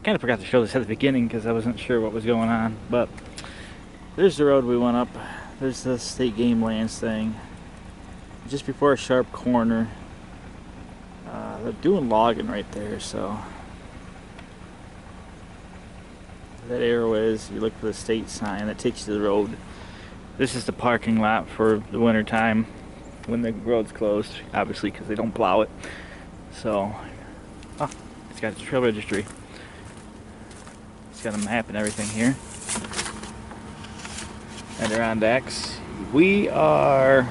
Kind of forgot to show this at the beginning because I wasn't sure what was going on, but there's the road we went up. There's the state game lands thing. Just before a sharp corner. They're doing logging right there, so that arrow is, you look for the state sign that takes you to the road. This is the parking lot for the winter time when the road's closed, obviously because they don't plow it. So, oh, it's got a trail registry. It's got a map and everything here. Adirondacks. We are,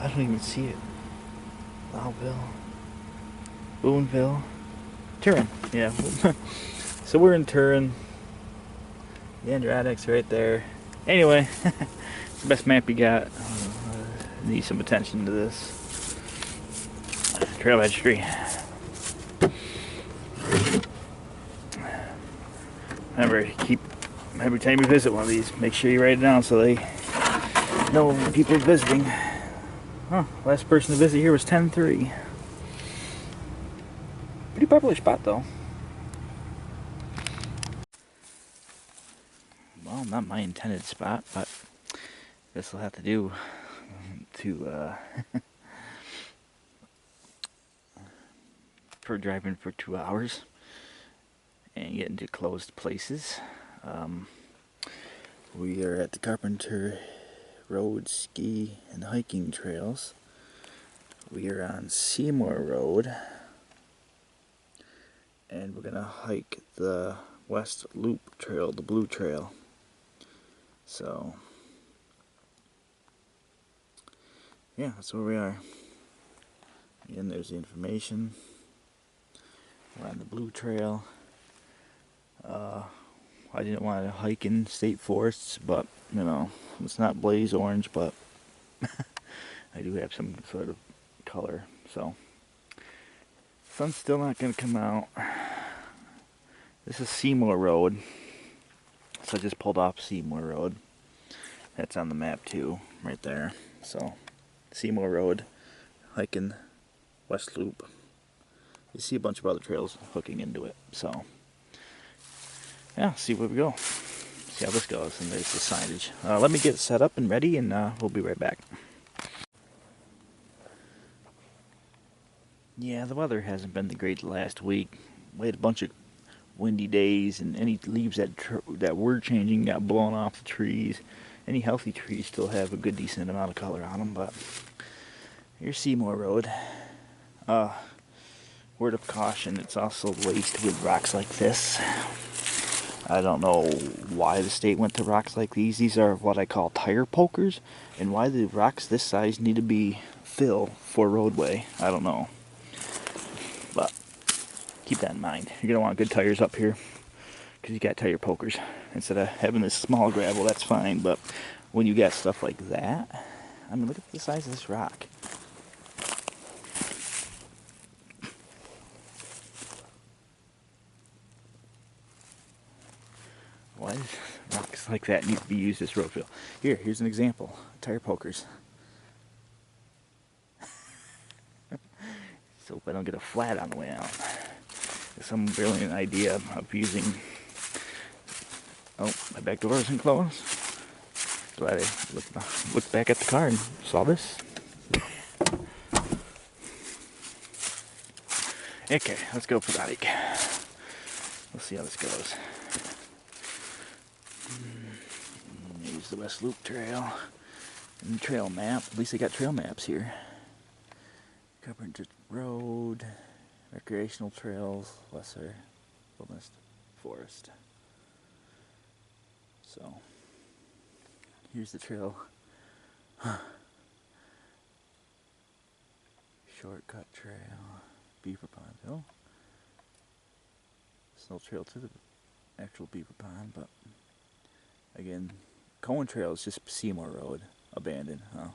I don't even see it. Lowville, Boonville, Turin. Yeah. So we're in Turin. The Adirondacks are right there. Anyway, it's the best map you got. Need some attention to this. Trail registry. Remember, every time you visit one of these, make sure you write it down so they know people are visiting. Oh, last person to visit here was 10-3. Pretty popular spot though. Well, not my intended spot, but this will have to do to for driving for 2 hours and getting to closed places. We are at the Carpenter Road ski and hiking trails. We are on Seymour Road, and we're gonna hike the West Loop Trail, the Blue Trail. So yeah, that's where we are. Again, there's the information. We're on the Blue Trail. I didn't want to hike in state forests, but you know, it's not blaze orange, but I do have some sort of color. So sun's still not going to come out. This is Seymour Road, so I just pulled off Seymour Road. That's on the map too, right there. So Seymour Road, hiking West Loop. You see a bunch of other trails hooking into it. So yeah, see where we go. See how this goes. And there's the signage. Let me get it set up and ready, and we'll be right back. Yeah, the weather hasn't been the great last week. We had a bunch of windy days, and any leaves that were changing got blown off the trees. Any healthy trees still have a good decent amount of color on them, but here's Seymour Road. Word of caution, it's also laced with rocks like this. I don't know why the state went to rocks like these. These are what I call tire pokers, and why the rocks this size need to be fill for roadway, I don't know. But keep that in mind. You're gonna want good tires up here because you got tire pokers. Instead of having this small gravel, that's fine. But when you got stuff like that, I mean, look at the size of this rock. Why does rocks like that need to be used as road fill? Here's an example. Tire pokers. So if I don't get a flat on the way out. Some brilliant idea of using... Oh, my back door isn't closed. Glad I looked back at the car and saw this. Okay, let's go for the hike. Let's see how this goes. Here's the West Loop Trail and the trail map. At least they got trail maps here. Carpenter Road, recreational trails, lesser wilderness forest. So here's the trail. Shortcut trail, Beaver Pond. Oh, snow trail to the actual Beaver Pond, but again, Cohen Trail is just Seymour Road, abandoned. Huh?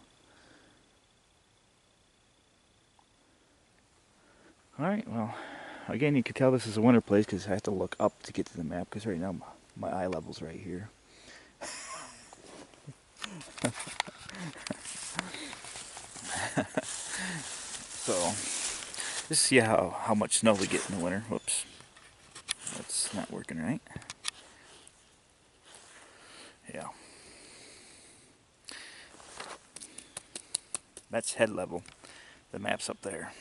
Alright, well, again, you can tell this is a winter place because I have to look up to get to the map because right now my eye level's right here. So Just see how much snow we get in the winter. Whoops. That's not working right. Yeah. That's head level. The map's up there.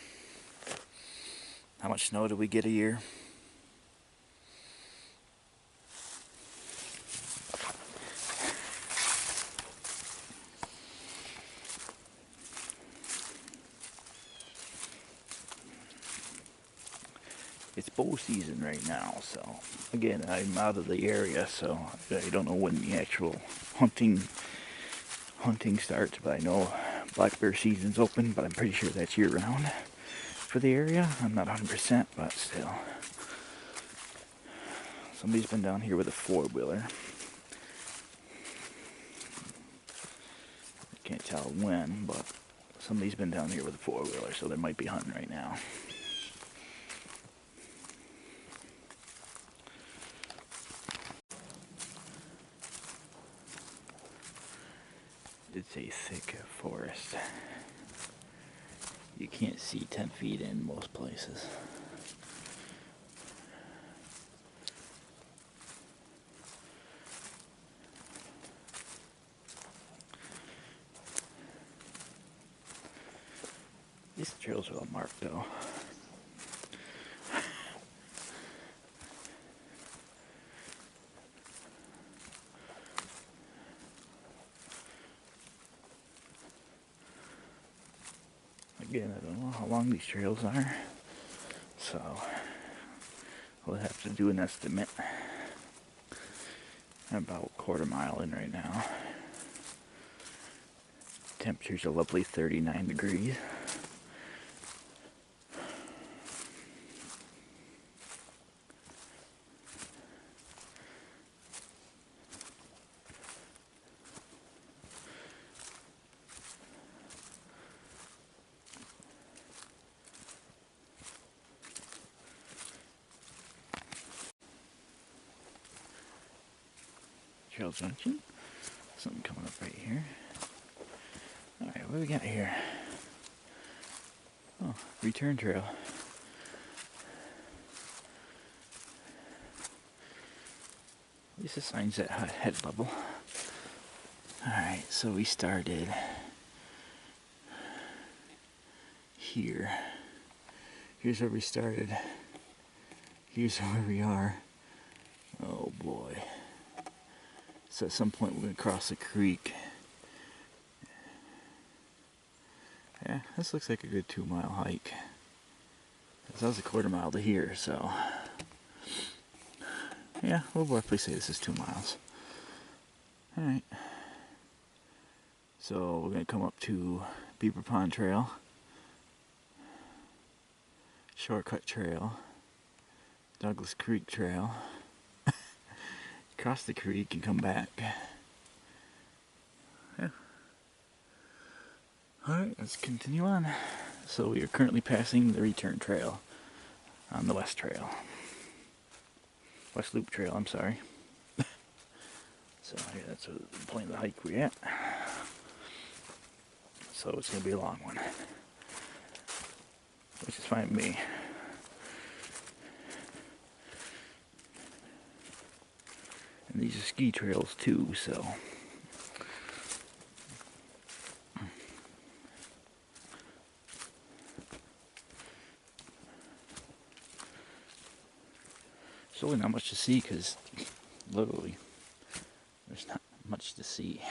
How much snow do we get a year? It's bow season right now, so again, I'm out of the area, so I don't know when the actual hunting starts, but I know black bear season's open, but I'm pretty sure that's year round for the area. I'm not 100%, but still. Somebody's been down here with a four-wheeler. I can't tell when, but somebody's been down here with a four-wheeler, so they might be hunting right now. It's a thick forest. You can't see 10 feet in most places. These trails are all marked though. Again, I don't know how long these trails are, so we'll have to do an estimate. I'm about a quarter mile in right now. Temperature's a lovely 39 degrees. Trail junction. Something coming up right here. Alright, what do we got here? Oh, return trail. At least the sign's at head level. Alright, so we started here. Here's where we started. Here's where we are. Oh boy. So at some point we're going to cross a creek. Yeah, this looks like a good 2-mile hike. That was a quarter mile to here, so yeah, we'll roughly say this is 2 miles. Alright. So we're going to come up to Beaver Pond Trail, Shortcut Trail, Douglas Creek Trail, cross the creek and come back. Yeah. Alright, let's continue on. So we are currently passing the return trail on the West Trail. West Loop Trail, I'm sorry. So yeah, that's the point of the hike we're at. So it's going to be a long one, which is fine with me. And these are ski trails too, so there's really not much to see because literally there's not much to see.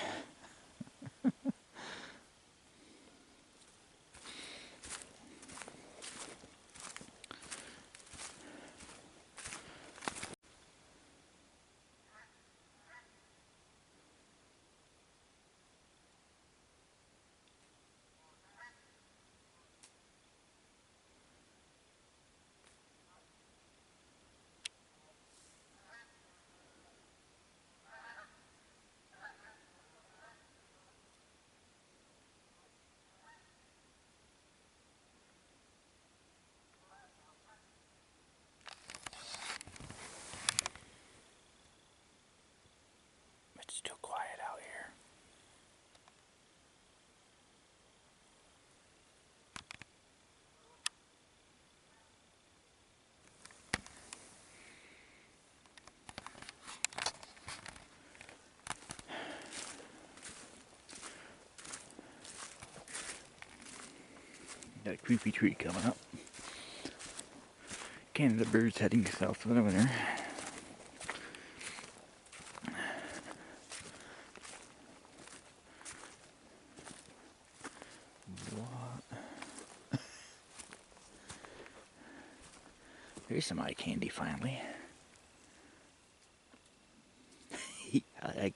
Got a creepy tree coming up. Canada birds heading south for the winter. There's some eye candy finally.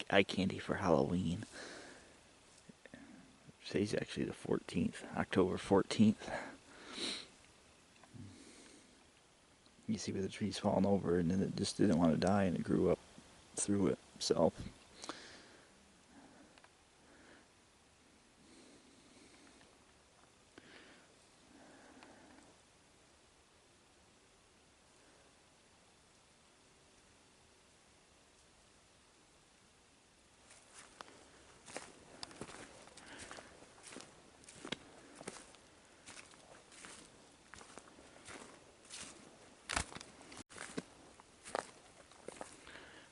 Eye candy for Halloween. Today's actually the 14th, October 14th. You see where the tree's falling over and then it just didn't want to die and it grew up through itself.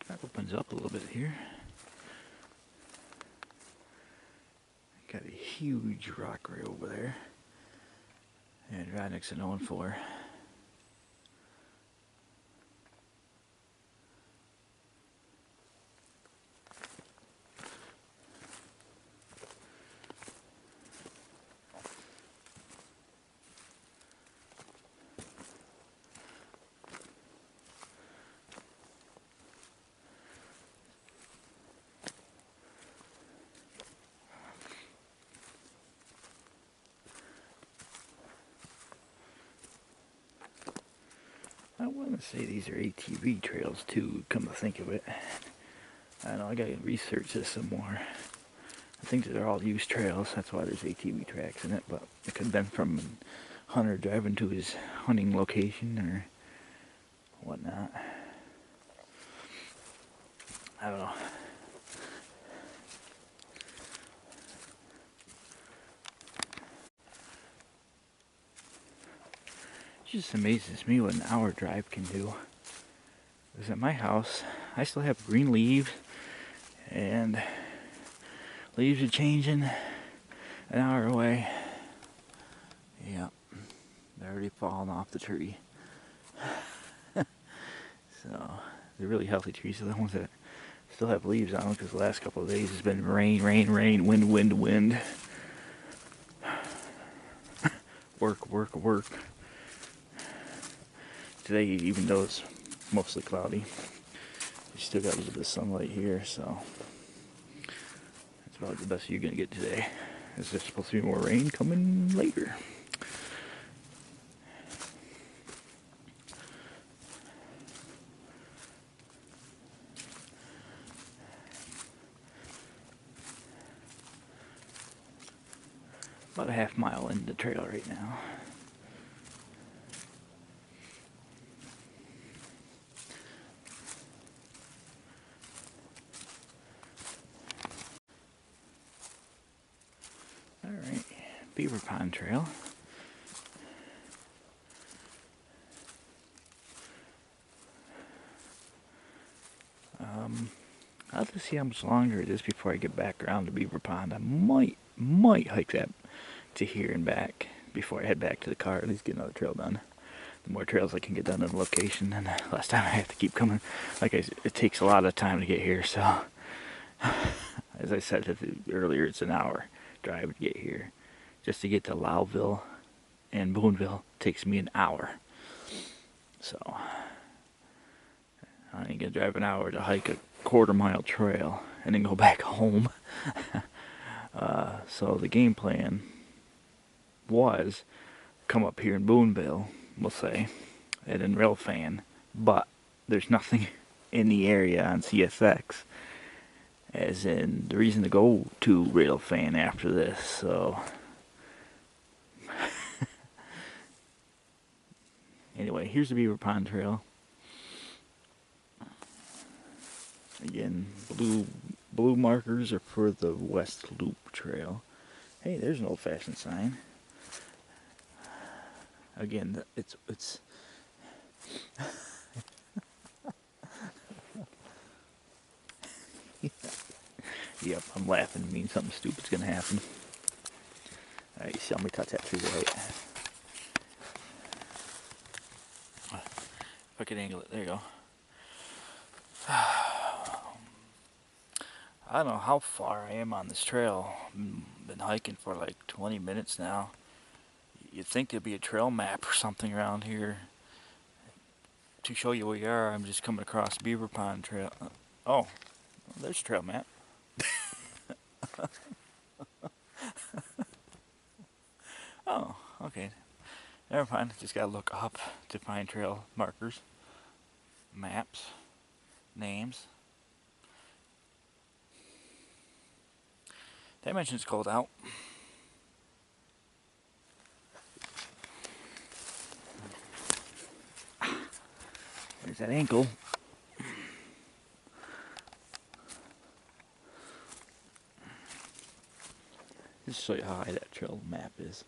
That opens up a little bit here. Got a huge rock right over there. And right next to known for. I want to say these are ATV trails too, come to think of it. I know I gotta research this some more. I think they're all used trails, that's why there's ATV tracks in it, but it could have been from a hunter driving to his hunting location or whatnot. I don't know. It just amazes me what an hour drive can do. Because at my house, I still have green leaves, and leaves are changing an hour away. Yep, they're already falling off the tree. So, they're really healthy trees, so the ones that still have leaves on them, because the last couple of days has been rain, rain, rain, wind, wind, wind. Work, work, work. Today, even though it's mostly cloudy, you still got a little bit of sunlight here, so that's about the best you're going to get today. There's just supposed to be more rain coming later. About a half mile into the trail right now. Alright, Beaver Pond Trail. I'll have to see how much longer it is before I get back around to Beaver Pond. I might hike that to here and back before I head back to the car, at least get another trail done. The more trails I can get done in the location, and the less time I have to keep coming. Like it takes a lot of time to get here, so as I said earlier, it's an hour drive to get here. Just to get to Lowville and Boonville takes me an hour. So I ain't gonna drive an hour to hike a quarter-mile trail and then go back home. So the game plan was come up here in Boonville, we'll say, and then Railfan, but there's nothing in the area on CSX, as in the reason to go to Railfan after this, so anyway, here's the Beaver Pond Trail. Again, blue markers are for the West Loop Trail. Hey, there's an old-fashioned sign. Again, it's Yep, I'm laughing. It means something stupid's gonna happen. Alright, you saw me touch that tree, right? If I could angle it, there you go. I don't know how far I am on this trail. Been hiking for like 20 minutes now. You'd think there'd be a trail map or something around here to show you where you are. I'm just coming across Beaver Pond Trail. Oh, there's a trail map. Oh, okay. Never mind. Just gotta look up to find trail markers, maps, names. Dimensions called out. There's that ankle. Just to show you how high that trail map is.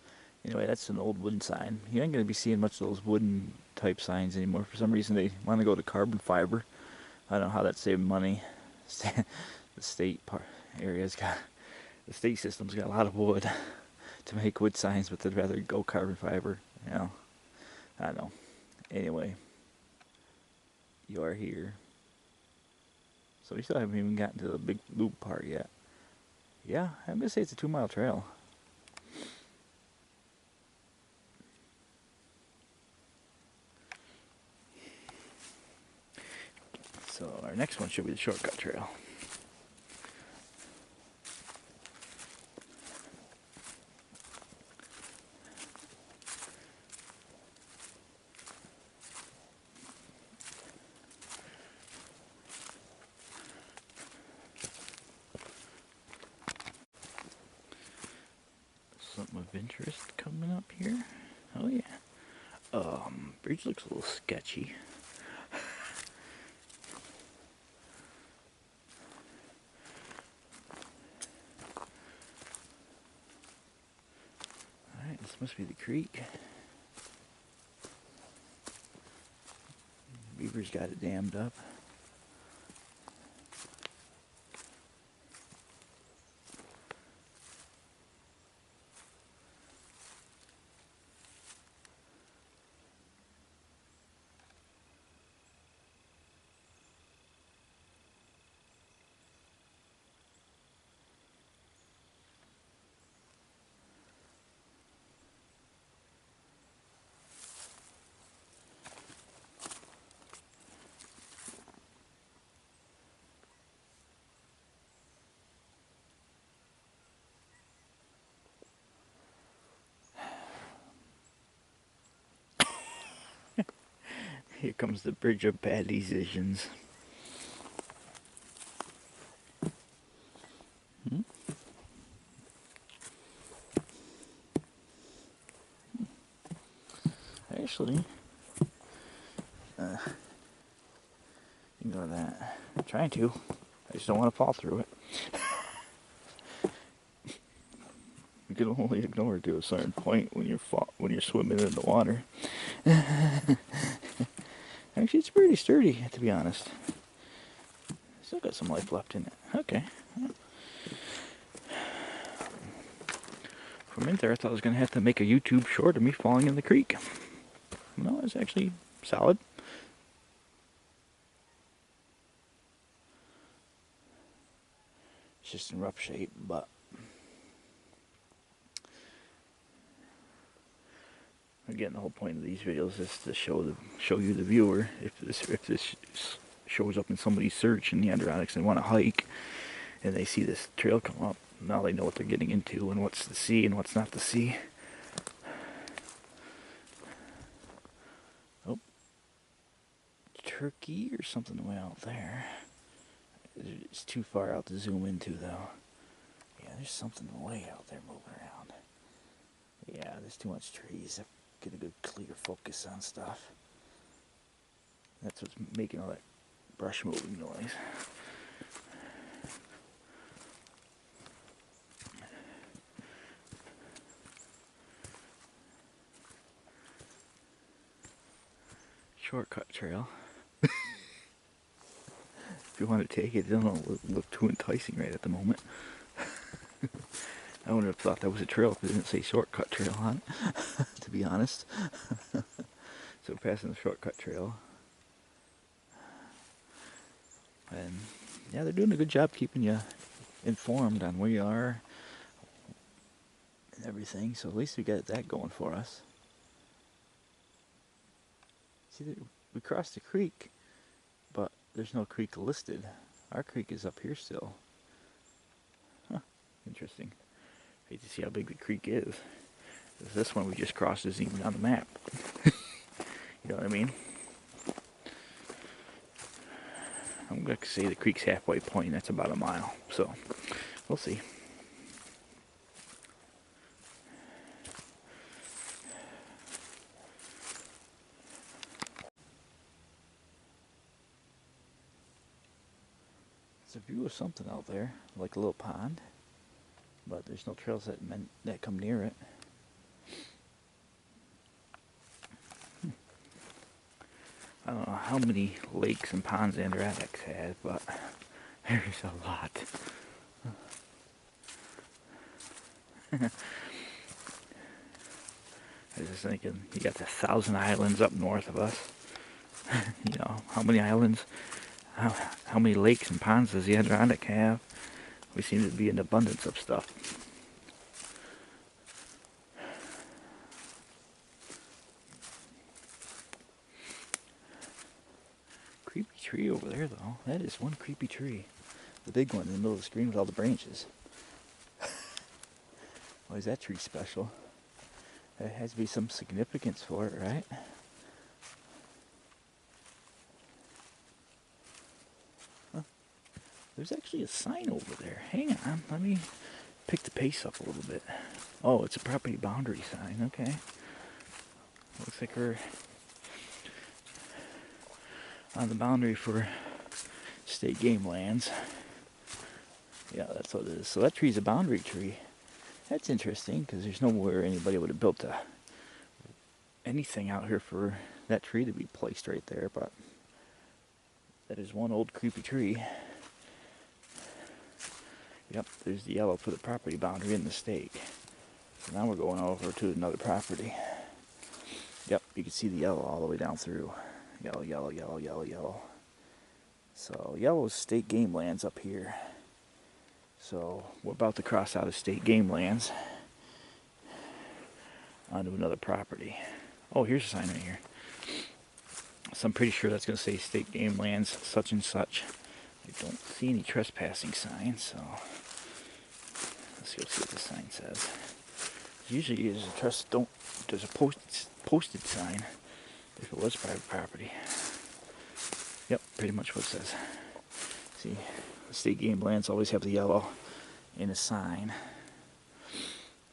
Anyway, that's an old wooden sign. You ain't going to be seeing much of those wooden type signs anymore. For some reason, they want to go to carbon fiber. I don't know how that's saving money. The state area's got, the state system's got a lot of wood to make wood signs, but they'd rather go carbon fiber. You know, I don't know. Anyway, you are here. So we still haven't even gotten to the big loop part yet. Yeah, I'm going to say it's a 2-mile trail. So our next one should be the shortcut trail. Something of interest coming up here. Oh yeah. Bridge looks a little sketchy. Alright, this must be the creek. Beaver's got it dammed up. Here comes the bridge of bad decisions. Actually, ignore that. I'm trying to. I just don't want to fall through it. You can only ignore it to a certain point when you're swimming in the water. Actually, it's pretty sturdy, to be honest. Still got some life left in it. Okay. For a minute there, I thought I was going to have to make a YouTube short of me falling in the creek. No, it's actually solid. It's just in rough shape, but again, the whole point of these videos is to show you the viewer if this shows up in somebody's search in the Adirondacks and want to hike, and they see this trail come up. Now they know what they're getting into and what's to see and what's not to see. Oh, turkey or something way out there. It's too far out to zoom into though. Yeah, there's something way out there moving around. Yeah, there's too much trees. Get a good clear focus on stuff. That's what's making all that brush moving noise. Shortcut trail. If you want to take it, it doesn't look too enticing right at the moment. I wouldn't have thought that was a trail if it didn't say shortcut trail on it, to be honest. So we're passing the shortcut trail. And yeah, they're doing a good job keeping you informed on where you are and everything. So at least we got that going for us. See, we crossed the creek, but there's no creek listed. Our creek is up here still. Huh, interesting. Hate to see how big the creek is. This one we just crossed isn't even on the map. You know what I mean? I'm going to say the creek's halfway point. That's about a mile. So, we'll see. It's a view of something out there, like a little pond. But there's no trails that come near it. I don't know how many lakes and ponds Andironics has, but there's a lot. I was just thinking, you got the 1,000 islands up north of us. You know, how many islands, how many lakes and ponds does the Adirondack have? We seem to be in abundance of stuff. Creepy tree over there, though. That is one creepy tree. The big one in the middle of the screen with all the branches. Why is that tree special? There has to be some significance for it, right? Huh. There's actually a sign over there. Hang on, let me pick the pace up a little bit. Oh, it's a property boundary sign, okay. Looks like we're on the boundary for state game lands. Yeah, that's what it is. So that tree's a boundary tree. That's interesting, because there's nowhere anybody would have built anything out here for that tree to be placed right there, but that is one old creepy tree. Yep, there's the yellow for the property boundary and the stake. So now we're going over to another property. Yep, you can see the yellow all the way down through. Yellow, yellow, yellow, yellow, yellow. So yellow is state game lands up here. So we're about to cross out of state game lands onto another property. Oh, here's a sign right here. So I'm pretty sure that's going to say state game lands such and such. I don't see any trespassing signs, so let's go see what the sign says. Usually there's a posted sign if it was private property. Yep, pretty much what it says. See, the state game lands always have the yellow in a sign.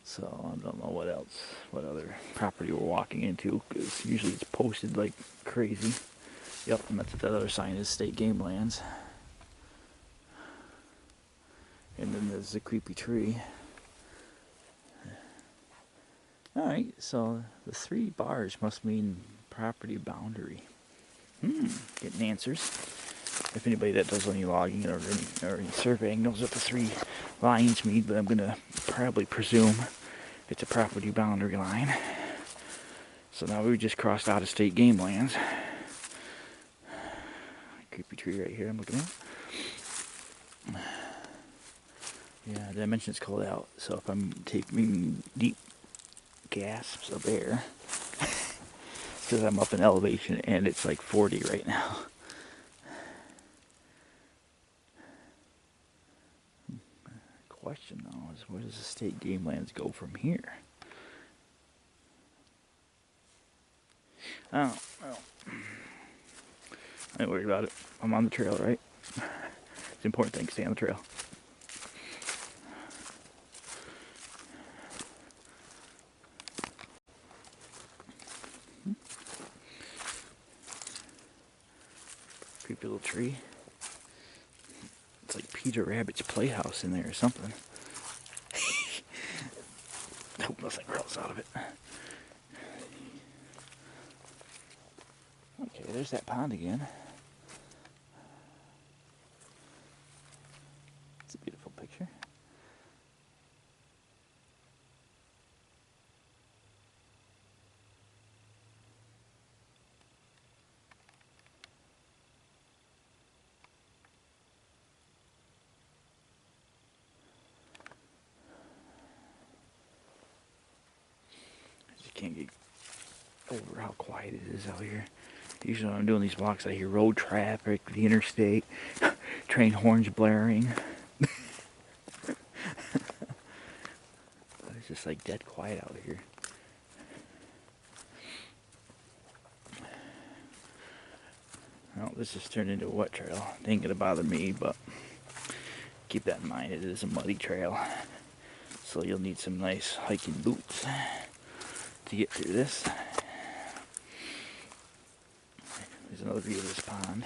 So I don't know what other property we're walking into, because usually it's posted like crazy. Yep, and that's what that other sign is, state game lands. And then there's the creepy tree. Alright, so the 3 bars must mean property boundary. Getting answers. If anybody that does any logging or any surveying knows what the 3 lines mean, but I'm going to probably presume it's a property boundary line. So now we just crossed out of state game lands. Creepy tree right here I'm looking at. Yeah, did I mention it's cold out? So if I'm taking deep gasps of air, because I'm up in elevation and it's like 40 right now. Question though is, where does the state game lands go from here? Oh, well, I ain't worried about it. I'm on the trail, right? It's an important thing, stay on the trail. Creepy little tree. It's like Peter Rabbit's playhouse in there or something. I hope nothing grows out of it. Okay, there's that pond again. It's a beautiful picture. can't get over how quiet it is out here. Usually when I'm doing these walks, I hear road traffic, the interstate, train horns blaring. It's just like dead quiet out here. Well, this has turned into a wet trail. It ain't gonna bother me, but keep that in mind. It is a muddy trail, so you'll need some nice hiking boots to get through this. There's another view of this pond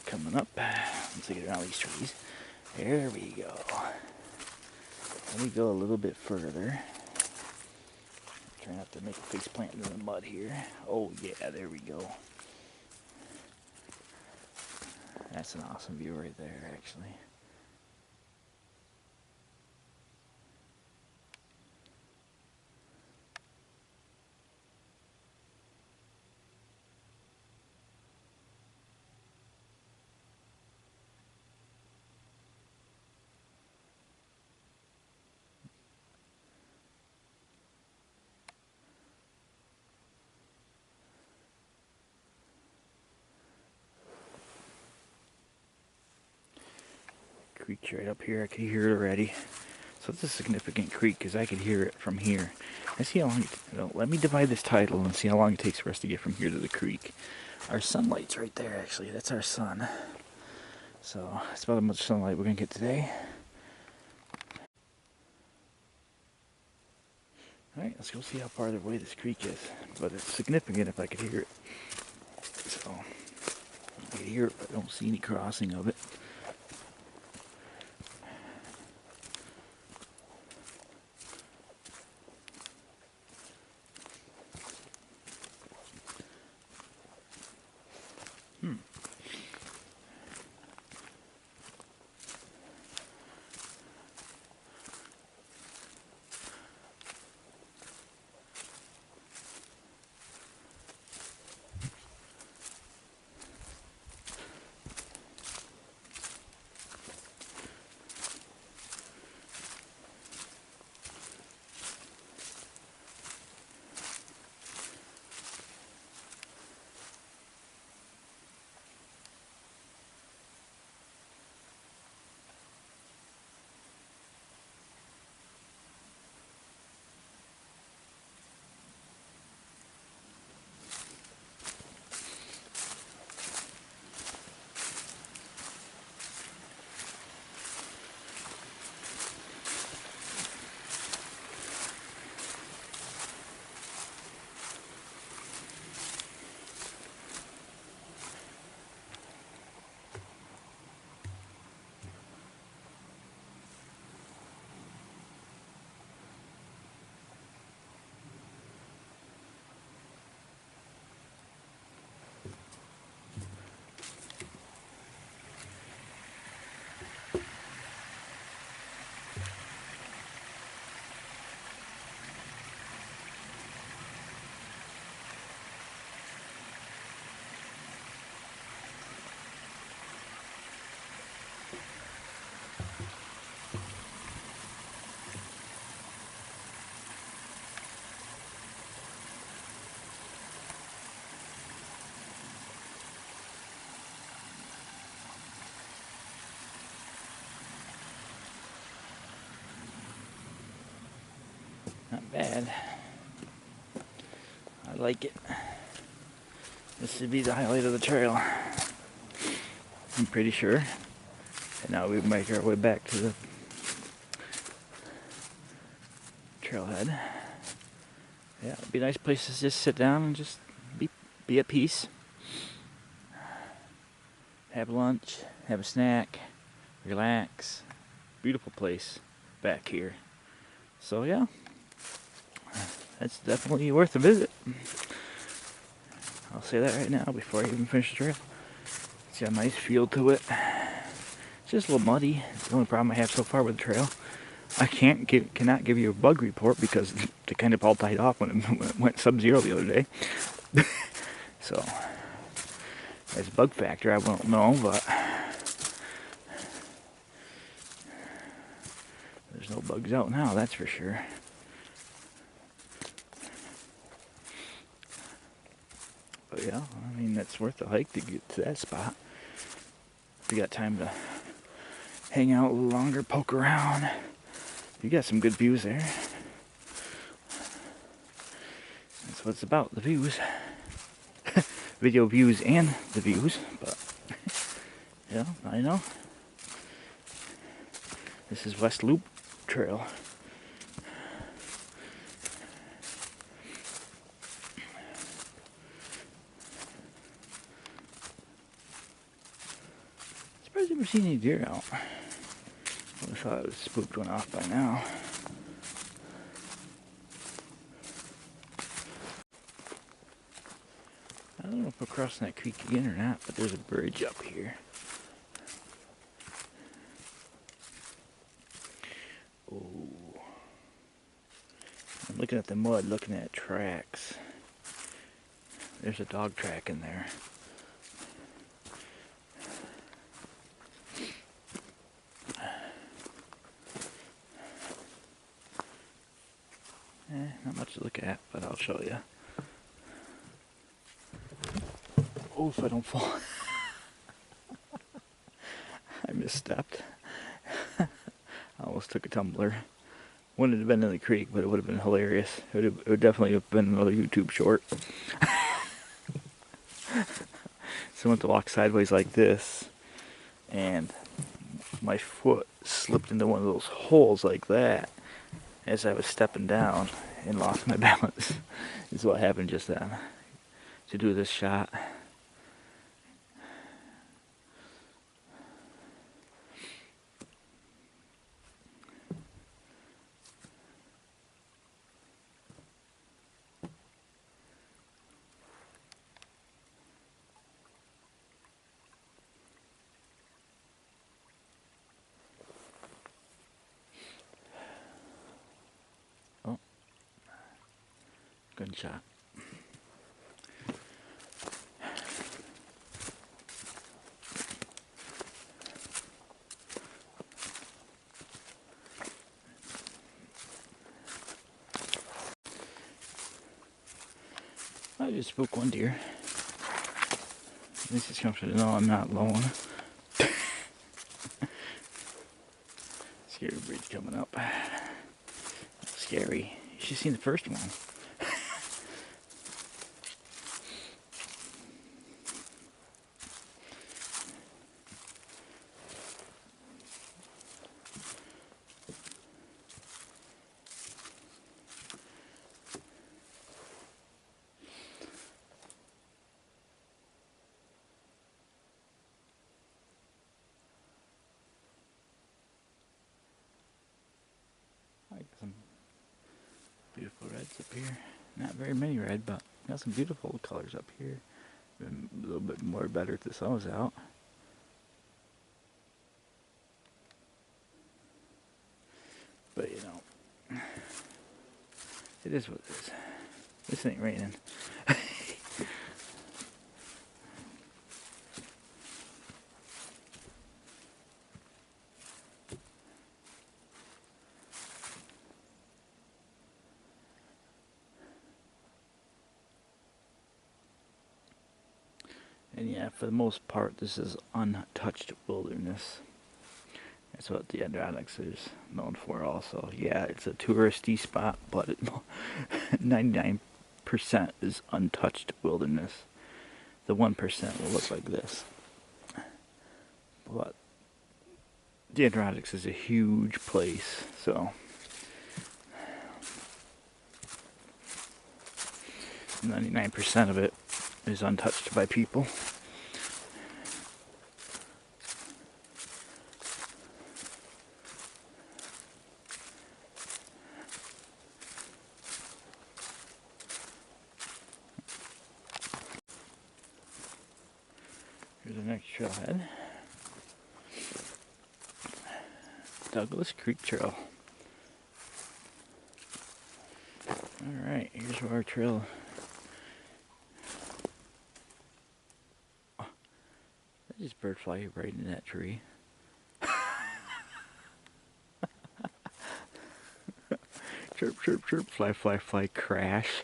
coming up. Once I get around these trees. There we go. Let me go a little bit further. Try not to make a face plant in the mud here. Oh yeah, there we go. That's an awesome view right there, actually. Creek's right up here. I can hear it already. So it's a significant creek because I could hear it from here. I see how long let me divide this title and see how long it takes for us to get from here to the creek. Our sunlight's right there, actually. That's our sun. So that's about how much sunlight we're going to get today. Alright, let's go see how far away this creek is. But it's significant if I could hear it. So I can hear it, but I don't see any crossing of it. Not bad. I like it. This should be the highlight of the trail, I'm pretty sure. And now we make our way back to the trailhead. Yeah, it'd be a nice place to just sit down and just be at peace. Have lunch, have a snack, relax. Beautiful place back here. So yeah, that's definitely worth a visit. I'll say that right now before I even finish the trail. It's got a nice feel to it. It's just a little muddy. It's the only problem I have so far with the trail. I cannot give you a bug report because they kind of all died off when it went sub-zero the other day. So, as a bug factor, I won't know, but there's no bugs out now, that's for sure. But yeah, I mean, that's worth the hike to get to that spot. If you got time to hang out a little longer, poke around, you got some good views there. That's what it's about, the views. Video views and the views, but yeah, I know. This is West Loop Trail. Surprised I've never seen any deer out. I would have thought it was spooked one off by now. I don't know if we're crossing that creek again or not, but there's a bridge up here. Oh. I'm looking at the mud, looking at tracks. There's a dog track in there. Not much to look at, but I'll show you. Oh, if I don't fall. I misstepped. I almost took a tumbler. Wouldn't have been in the creek, but it would have been hilarious. It would definitely have been another YouTube short. So I went to walk sideways like this, and my foot slipped into one of those holes like that as I was stepping down and lost my balance. Is what happened just then. To do this shot. Oh, good shot. I just spooked one deer. At least it's comforting to know I'm not alone. Scary bridge coming up. Scary. You should have seen the first one. I got some beautiful reds up here. Not very many red, but got some beautiful colors up here. Been a little bit more better if the sun was out. But you know, it is what it is. This ain't raining. And yeah, for the most part, this is untouched wilderness. That's what the Adirondack is known for also. Yeah, it's a touristy spot, but 99% is untouched wilderness. The 1% will look like this. But the Adirondack is a huge place, so 99% of it is untouched by people. Here's the next trailhead. Douglas Creek Trail. Alright, here's where our trail. Oh, that just bird fly right in that tree. Chirp, chirp, chirp, fly, fly, fly, crash.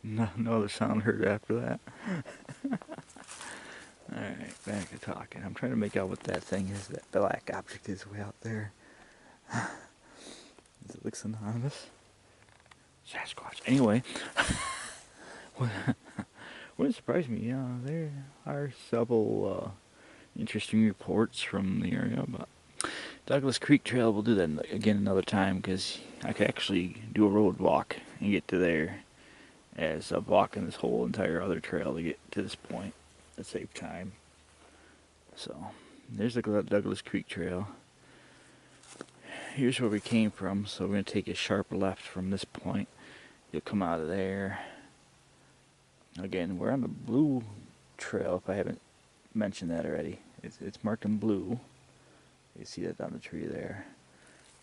No other sound heard after that. Alright, back to talking. I'm trying to make out what that thing is, that black object is way out there. Does it look synonymous? Sasquatch. Anyway, wouldn't surprise me. Yeah, there are several interesting reports from the area, but Douglas Creek Trail, we'll do that again another time, because I could actually do a road walk and get to there as I'm walking this whole entire other trail to get to this point to save time. So, there's the Douglas Creek Trail. Here's where we came from, so we're going to take a sharp left from this point. You'll come out of there. Again, we're on the blue trail, if I haven't mentioned that already. It's marked in blue. You see that on the tree there.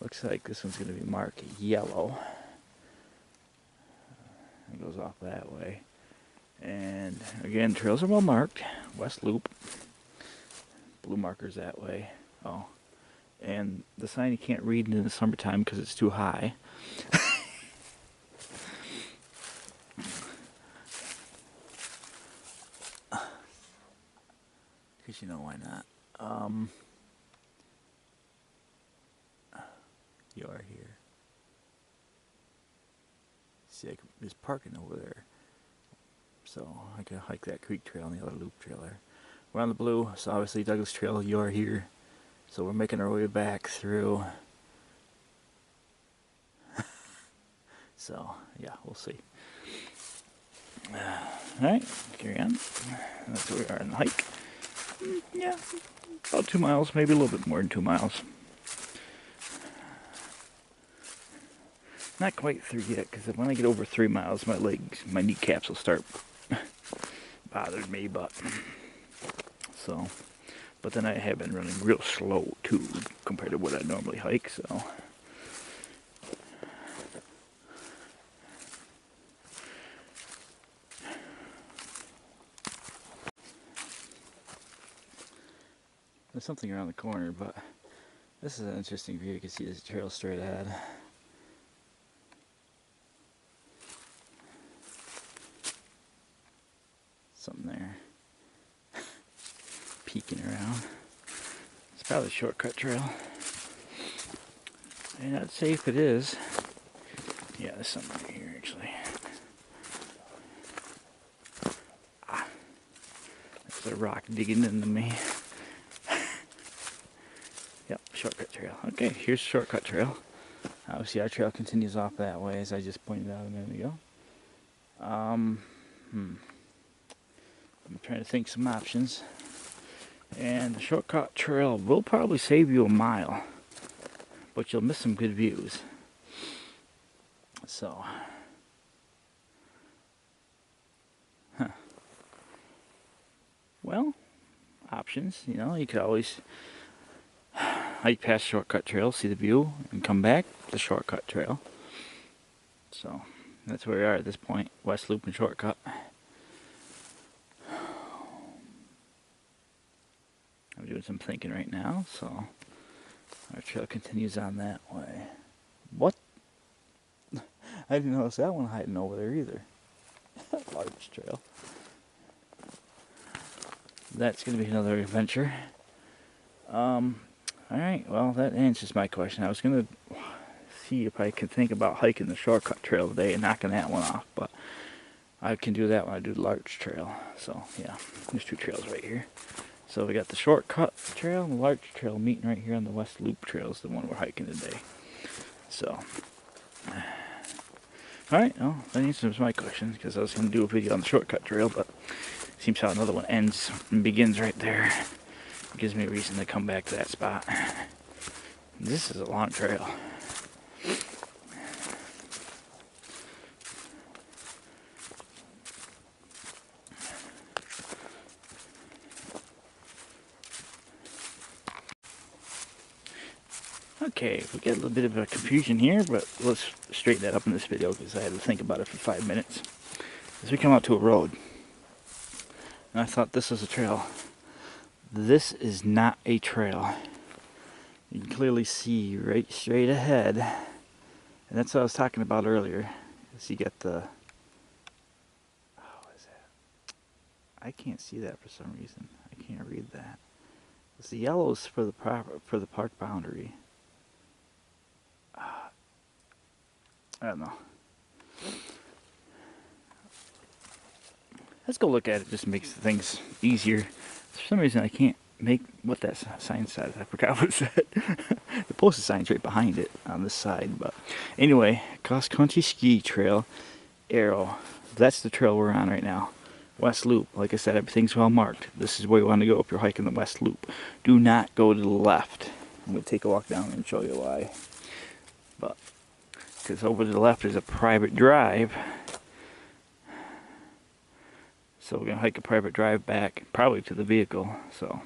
Looks like this one's going to be marked yellow. It goes off that way. And again, trails are well marked. West Loop. Blue markers that way. Oh. And the sign you can't read in the summertime because it's too high. Because you know why not. You are here. See, there's parking over there. So I can hike that creek trail and the other loop trail there. We're on the blue, so obviously Douglas Trail, you are here. So we're making our way back through. So, yeah, we'll see. Alright, carry on. That's where we are on the hike. Yeah, about 2 miles, maybe a little bit more than 2 miles. Not quite through yet, because when I get over 3 miles, my legs, my kneecaps will start bothering me, but then I have been running real slow too, compared to what I normally hike, so. There's something around the corner, but this is an interesting view. You can see this trail straight ahead. Something there. Peeking around. It's probably a shortcut trail. And I'd say if it is. Yeah, there's something right here actually. Ah, there's a rock digging into me. Yep, shortcut trail. Okay, here's shortcut trail. Obviously our trail continues off that way, as I just pointed out a minute ago. I'm trying to think some options. And the shortcut trail will probably save you a mile, but you'll miss some good views. So, well, options. You know, you could always hike past shortcut trail, see the view, and come back the shortcut trail. So, that's where we are at this point. West Loop and shortcut. I'm doing some thinking right now, so our trail continues on that way. What? I didn't notice that one hiding over there either. Large trail. That's going to be another adventure. Alright, well, that answers my question. I was going to see if I could think about hiking the shortcut trail today and knocking that one off, but I can do that when I do the large trail. So, yeah, there's 2 trails right here. So we got the shortcut trail and the large trail meeting right here on the West Loop trail is the one we're hiking today. So, alright, well, that answers my question, because I was going to do a video on the shortcut trail, but it seems how another one ends and begins right there. It gives me a reason to come back to that spot. This is a long trail. Okay, we got a little bit of a confusion here, but let's straighten that up in this video because I had to think about it for 5 minutes. As we come out to a road, and I thought this was a trail. This is not a trail. You can clearly see right straight ahead, and that's what I was talking about earlier. So you got the I can't see that for some reason. I can't read that. It's the yellows for the park boundary. I don't know. Let's go look at it. Just makes things easier. For some reason, I can't make what that sign says. I forgot what it said. The posted sign's right behind it on this side. But anyway, cross country ski trail, arrow. That's the trail we're on right now. West Loop. Like I said, everything's well marked. This is where you want to go if you're hiking the West Loop. Do not go to the left. I'm going to take a walk down and show you why. But because over to the left is a private drive. So we're going to hike a private drive back, probably to the vehicle. So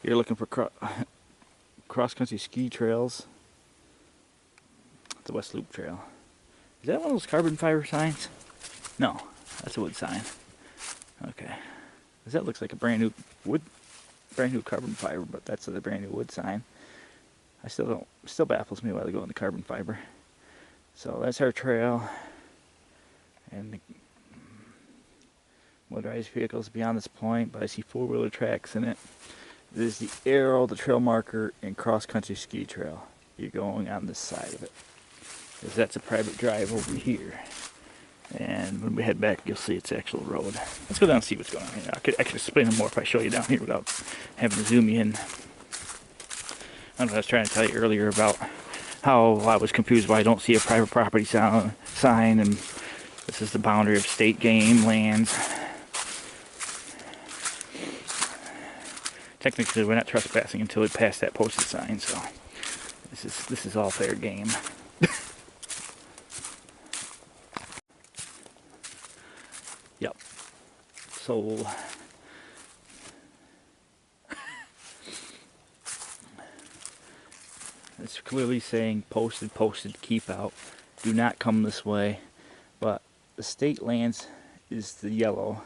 you're looking for cross-country ski trails. The West Loop Trail. Is that one of those carbon fiber signs? No, that's a wood sign. Okay. That looks like a brand new carbon fiber, but that's a brand new wood sign. Still baffles me why they go in the carbon fiber. So that's our trail. And the motorized vehicles beyond this point, but I see four-wheeler tracks in it. This is the arrow, the trail marker, and cross-country ski trail. You're going on this side of it. Because that's a private drive over here. And when we head back, you'll see it's actual road. Let's go down and see what's going on here. I could explain it more if I show you down here without having to zoom you in. I don't know, I was trying to tell you earlier about how I was confused why I don't see a private property sign, and this is the boundary of state game lands. Technically, we're not trespassing until we pass that posted sign, so this is all fair game. Yep. So it's clearly saying posted, keep out. Do not come this way. But the state lands is the yellow,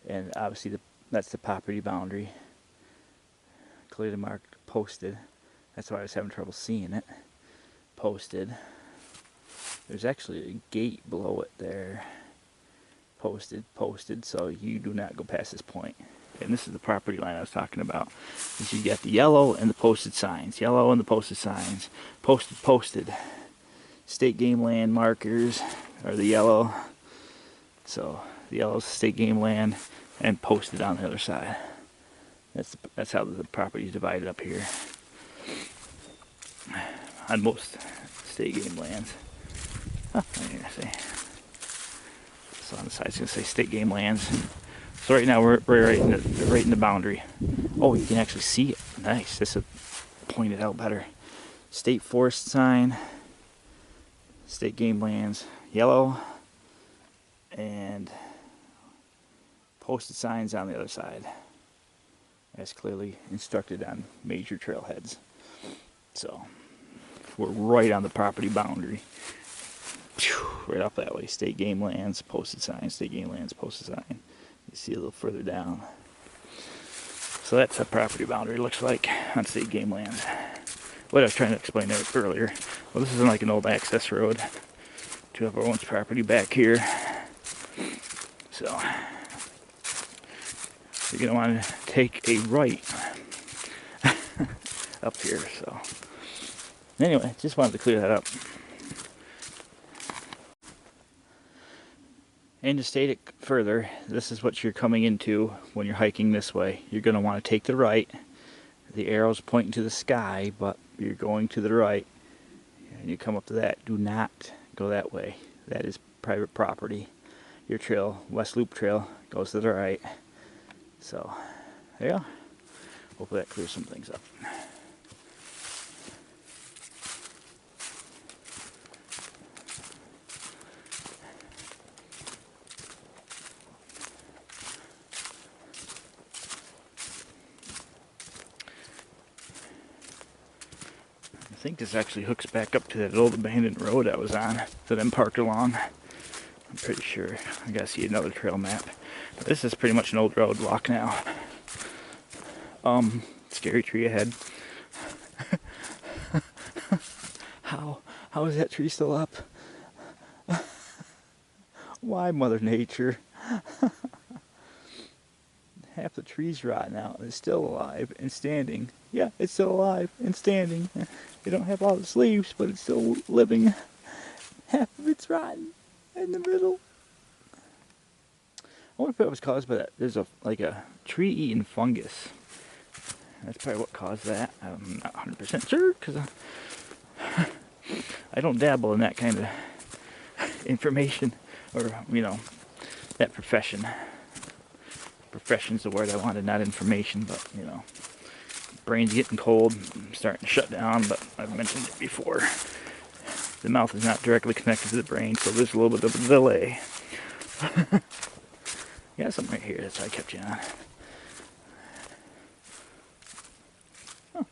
and obviously that's the property boundary. Clearly marked posted. That's why I was having trouble seeing it. Posted. There's actually a gate below it there. Posted, so you do not go past this point. And this is the property line I was talking about. You got the yellow and the posted signs. Yellow and the posted signs. Posted. State game land markers are the yellow. So the yellow is state game land, and posted on the other side. That's how the property is divided up here. On most state game lands. Oh, I didn't say. So on the side it's going to say state game lands. So right now we're right in the boundary. Oh, you can actually see it. Nice. This will point it out better. State forest sign. State game lands. Yellow. And posted signs on the other side. As clearly instructed on major trailheads. So we're right on the property boundary. Right off that way. State game lands, posted sign. State game lands, posted sign. You see a little further down. So that's a property boundary looks like on state game lands. What I was trying to explain there earlier. Well, this isn't like an old access road to everyone's property back here. So you're going to want to take a right up here. So anyway, just wanted to clear that up. And to state it further, this is what you're coming into when you're hiking this way. You're going to want to take the right. The arrow's pointing to the sky, but you're going to the right. And you come up to that. Do not go that way. That is private property. Your trail, West Loop Trail, goes to the right. So, there you go. Hopefully that clears some things up. I think this actually hooks back up to that old abandoned road I was on that I'm parked along. I'm pretty sure. I gotta see another trail map. But this is pretty much an old road walk now. Scary tree ahead. How is that tree still up? Why, Mother Nature? half the tree's rotten out and it's still alive and standing. Yeah, it's still alive and standing. They don't have all its leaves, but it's still living. Half of it's rotten in the middle. I wonder if it was caused by that. There's a tree-eating fungus. That's probably what caused that. I'm not 100% sure because I don't dabble in that kind of information, or that profession. Profession's the word I wanted, not information, but brain's getting cold, I'm starting to shut down, but I've mentioned it before. The mouth is not directly connected to the brain, so there's a little bit of a delay. Yeah, something right here, that's why I kept you on. Huh.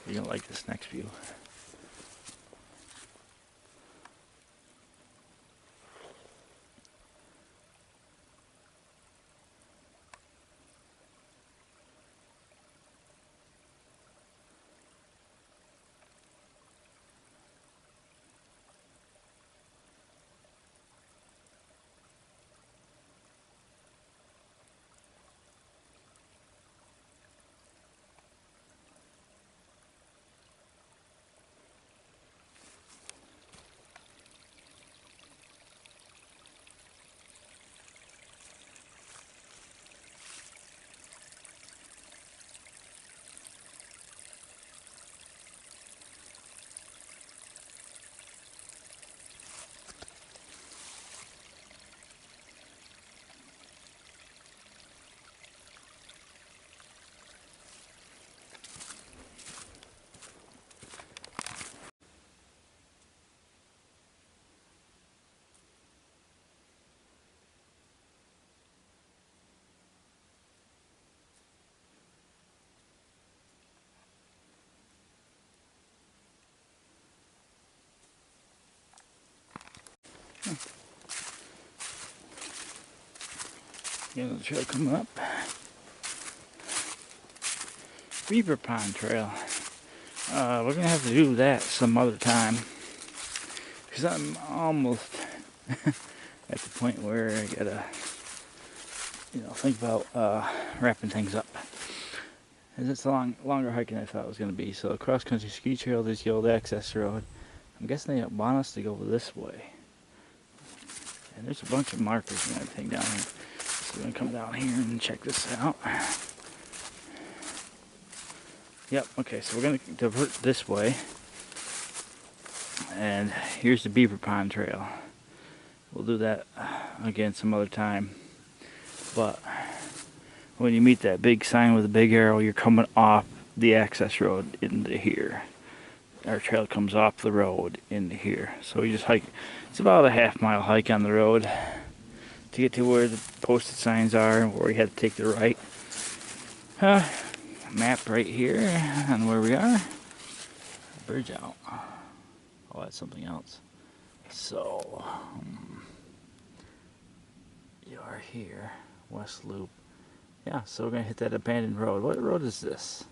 You're gonna like this next view. Got the trail coming up. Beaver Pond Trail. We're gonna have to do that some other time, because I'm almost at the point where I gotta, think about wrapping things up. And it's a longer hike than I thought it was gonna be. So cross country ski trail, there's the old access road. I'm guessing they want us to go this way. And there's a bunch of markers and everything down here. So we're gonna come down here and check this out. Yep, okay, so we're gonna divert this way. And here's the Beaver Pond Trail. We'll do that again some other time. But when you meet that big sign with a big arrow, you're coming off the access road into here. Our trail comes off the road into here. So we just hike. It's about a half-mile hike on the road to get to where the posted signs are, where we had to take the right. Map right here on where we are. Bridge out. Oh, that's something else. So, you are here, West Loop. Yeah, so we're gonna hit that abandoned road. What road is this?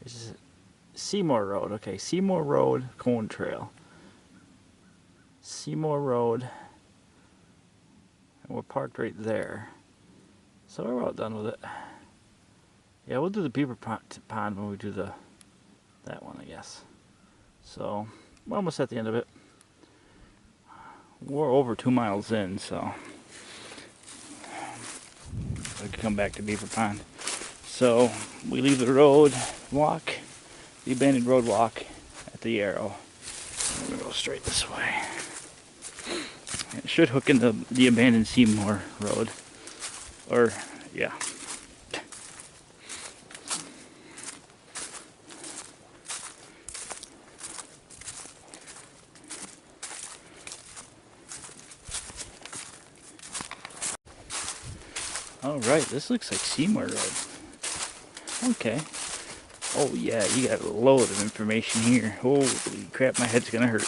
This is Seymour Road. Okay, Seymour Road, Cone Trail. Seymour Road. And we're parked right there. So we're about done with it. Yeah, we'll do the Beaver Pond when we do that one, I guess. So, we're almost at the end of it. We're over 2 miles in, so we can come back to Beaver Pond. So, we leave the road walk, the abandoned road walk at the arrow. We're going to go straight this way. It should hook into the abandoned Seymour Road. Or, yeah. Alright, this looks like Seymour Road. Okay. Oh yeah, you got a load of information here. Holy crap, my head's gonna hurt.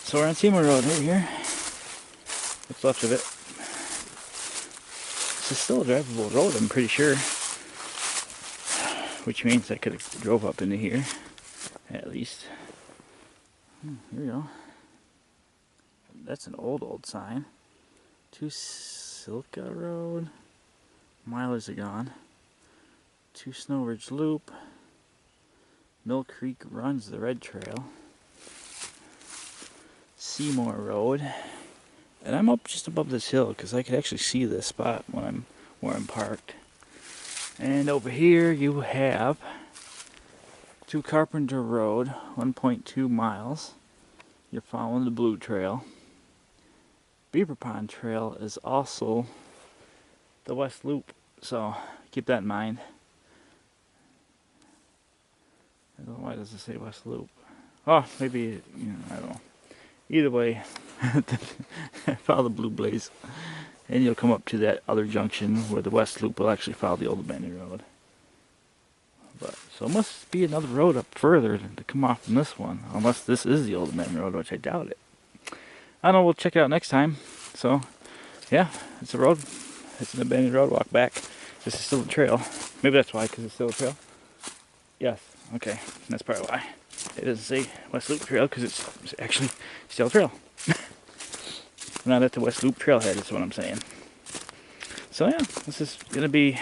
So we're on Seymour Road right here. What's left of it. This is still a drivable road, I'm pretty sure. Which means I could have drove up into here, at least. Here we go. That's an old sign. To Silka Road. Mileage are gone. To Snow Ridge Loop. Mill Creek runs the red trail. Seymour Road. And I'm up just above this hill because I could actually see this spot when where I'm parked. And over here you have to Carpenter Road, 1.2 miles. You're following the Blue Trail. Beaver Pond Trail is also the West Loop, so keep that in mind. I don't know why does it say West Loop? Oh, maybe, I don't know. Either way, follow the Blue Blaze, and you'll come up to that other junction where the West Loop will actually follow the Old Abandoned Road. So it must be another road up further to come off from this one, unless this is the Old Abandoned Road, which I doubt it. I don't know, we'll check it out next time. So, yeah, it's a road. It's an abandoned road, walk back. This is still a trail. Maybe that's why, because it's still a trail. Yes, okay, that's probably why. It doesn't say West Loop Trail, because it's actually still a trail. We're not at the West Loop Trailhead, is what I'm saying. So yeah, this is going to be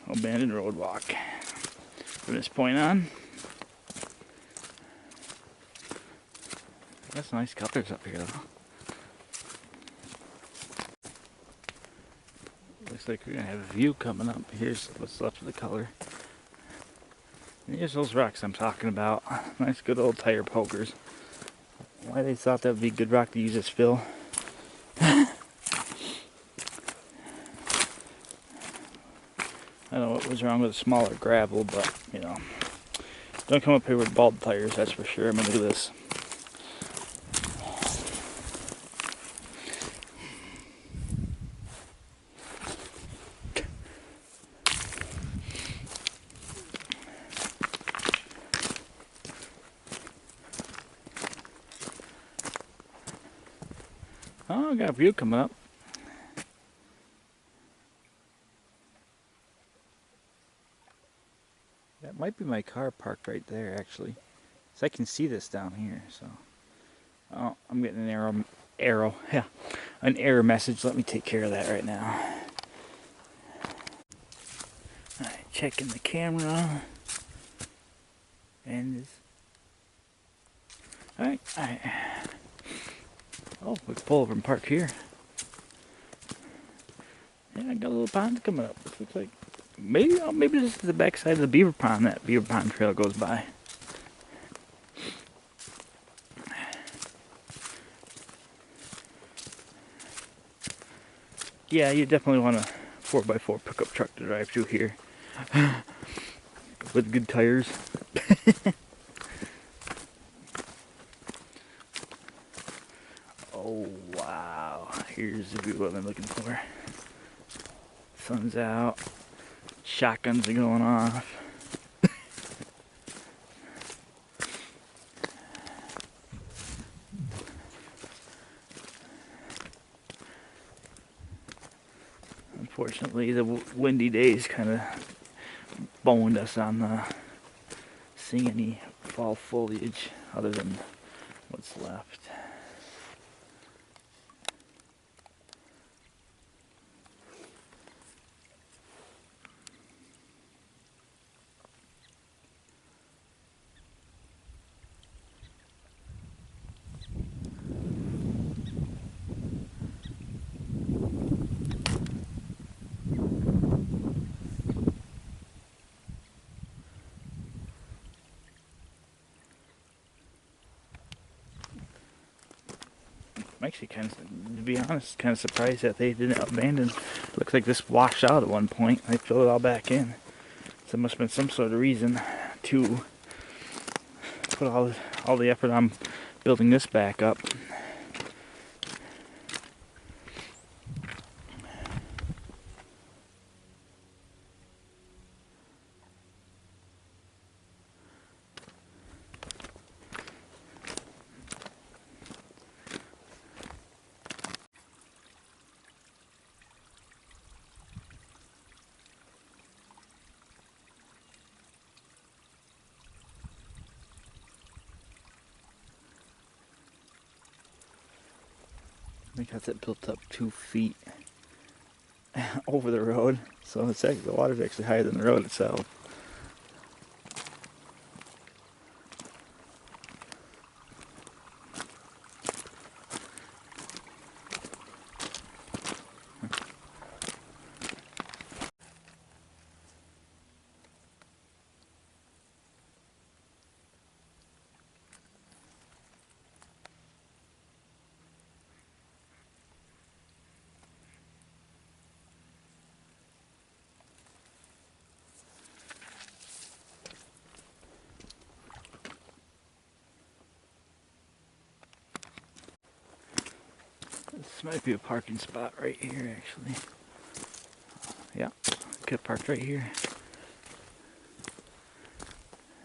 abandoned road walk from this point on. That's nice colors up here though. Looks like we're going to have a view coming up. Here's what's left of the color. And here's those rocks I'm talking about. Nice good old tire pokers. Why they thought that would be a good rock to use as fill. I don't know what was wrong with the smaller gravel, but, don't come up here with bald tires, that's for sure. I mean, look at this. Oh, I got a view coming up. That might be my car parked right there, actually. So I can see this down here, so. Oh, I'm getting an an error message. Let me take care of that right now. Alright, checking the camera. And this. Alright. Oh, we can pull over and park here. Yeah, I got a little pond coming up. This looks like maybe this is the backside of the Beaver Pond that Beaver Pond Trail goes by. Yeah, you definitely want a 4x4 pickup truck to drive through here with good tires. Oh wow, here's the view I'm looking for. Sun's out, shotguns are going off. Unfortunately, the windy days kind of boned us on seeing any fall foliage other than what's left. I'm actually to be honest, kind of surprised that they didn't abandon. Looks like this washed out at one point. They filled it all back in. So there must have been some sort of reason to put all the effort on building this back up. We got that built up 2 feet over the road, so it's actually, the water's actually higher than the road itself. This might be a parking spot right here, actually. Yeah, could park right here.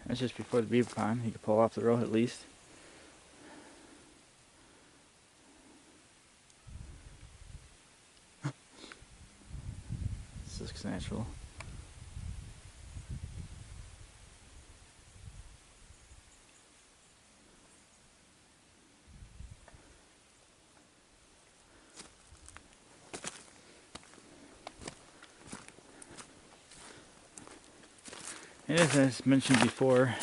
That's just before the beaver pond. You can pull off the road at least. This looks natural. And as I mentioned before,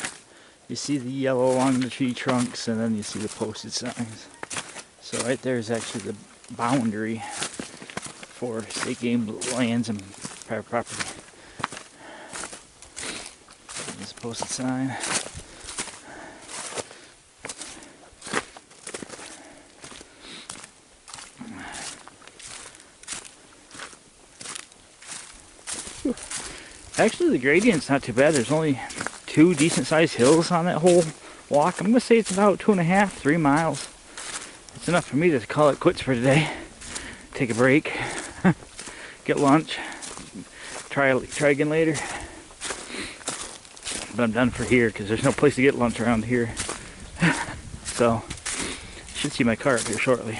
you see the yellow along the tree trunks, and then you see the posted signs. So right there is actually the boundary for state game lands and private property. There's a posted sign. Actually, the gradient's not too bad. There's only 2 decent-sized hills on that whole walk. I'm going to say it's about 2.5, 3 miles. It's enough for me to call it quits for today. Take a break, get lunch, try again later. But I'm done for here because there's no place to get lunch around here. So, should see my car up here shortly.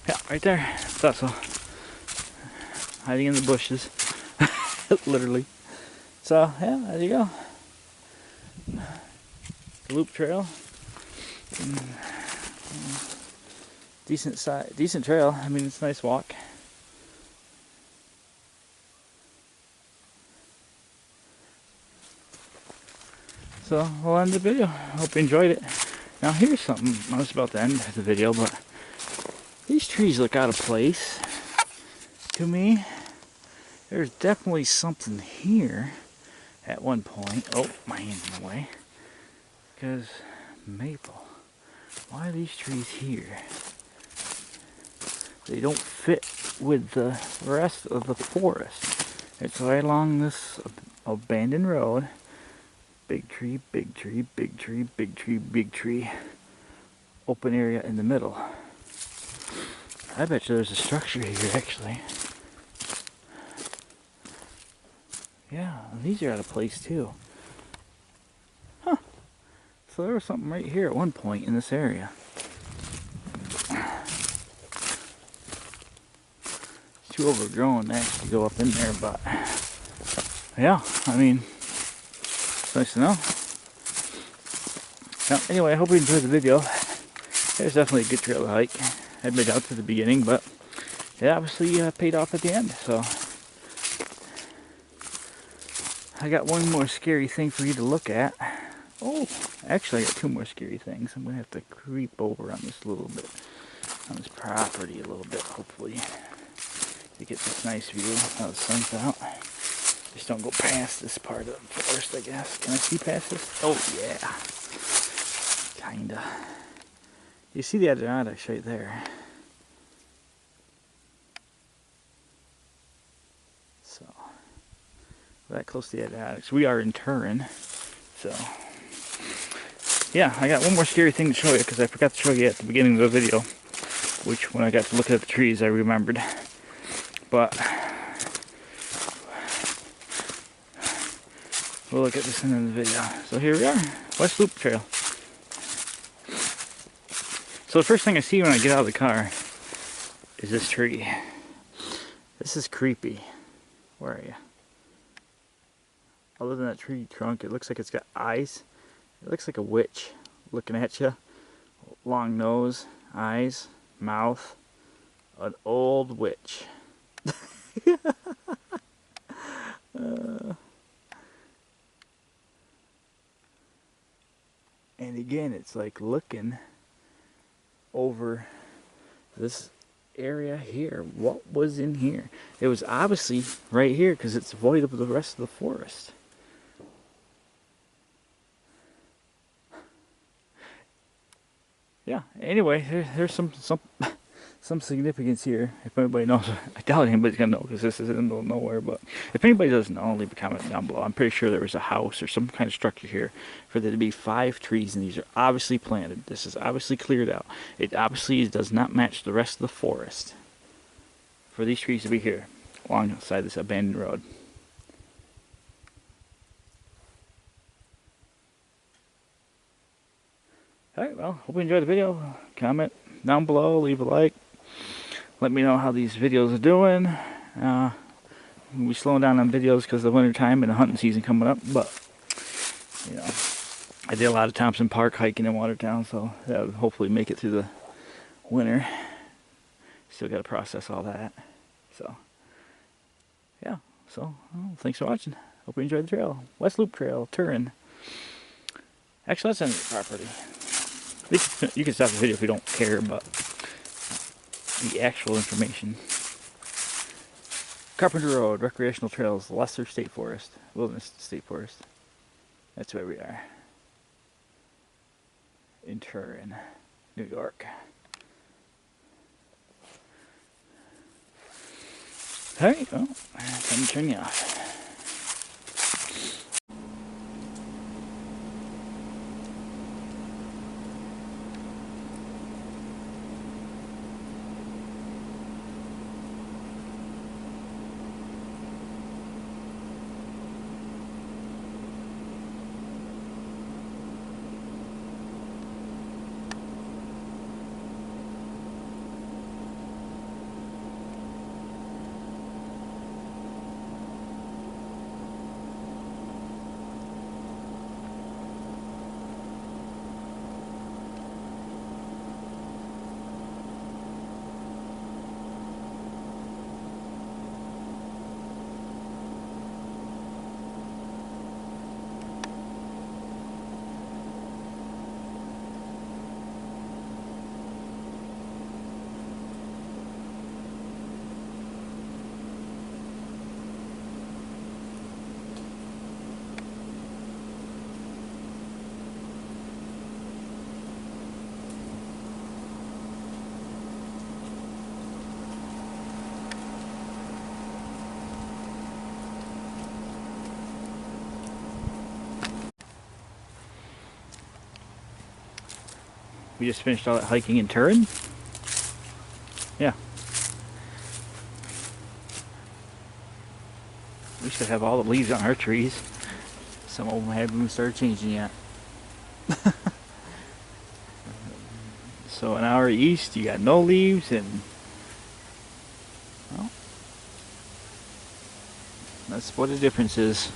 Yeah, right there. Thought so. Hiding in the bushes. Literally. So, yeah, there you go. The loop trail. Decent trail. I mean, it's a nice walk. So, we'll end the video. Hope you enjoyed it. Now, here's something. I was about to end the video, but these trees look out of place to me. There's definitely something here at one point. Oh, my hand's in the way. Because maple. Why are these trees here? They don't fit with the rest of the forest. It's right along this abandoned road. Big tree, big tree, big tree, big tree, big tree. Open area in the middle. I bet you there's a structure here, actually. Yeah, these are out of place, too. Huh. So there was something right here at one point in this area. It's too overgrown to actually go up in there, but... yeah, I mean... it's nice to know. Now, anyway, I hope you enjoyed the video. There's definitely a good trail to hike. I made out to the beginning, but it obviously paid off at the end, so... I got one more scary thing for you to look at. Oh, actually I got 2 more scary things. I'm going to have to creep over on this a little bit. On this property a little bit, hopefully. To get this nice view how the sun's out. Just don't go past this part of the forest, I guess. Can I see past this? Oh, yeah. Kinda. You see the Adirondacks right there. So, that close to the Adirondacks. We are in Turin. So, yeah, I got one more scary thing to show you because I forgot to show you at the beginning of the video. Which, when I got to look at the trees, I remembered. But... we'll look at this in the video. So here we are, West Loop Trail. So the first thing I see when I get out of the car is this tree. This is creepy. Where are you? Other than that tree trunk, it looks like it's got eyes. It looks like a witch looking at you. Long nose, eyes, mouth. An old witch. And again, it's like looking over this area here. What was in here? It was obviously right here because it's void of the rest of the forest. Yeah, anyway, there's some significance here. If anybody knows, I doubt anybody's gonna know because this is in the middle of nowhere. But if anybody does know, leave a comment down below. I'm pretty sure there was a house or some kind of structure here for there to be 5 trees, and these are obviously planted. This is obviously cleared out. It obviously does not match the rest of the forest for these trees to be here alongside this abandoned road. Alright, well, hope you enjoyed the video. Comment down below, leave a like. Let me know how these videos are doing. We're slowing down on videos because of the winter time and the hunting season coming up, but you know, I did a lot of Thompson Park hiking in Watertown, so that would hopefully make it through the winter. Still got to process all that. So yeah, so well, thanks for watching. Hope you enjoyed the trail. West Loop Trail, Turin. Actually, that's on your property. You can stop the video if you don't care, but the actual information. Carpenter Road, Recreational Trails, Lesser State Forest, Wilderness State Forest. That's where we are. In Turin, New York. Alright, well, time to turn you off. We just finished all that hiking in Turin. Yeah. We should have all the leaves on our trees. Some of them haven't even started changing yet. So an hour east, you got no leaves, and well, that's what the difference is.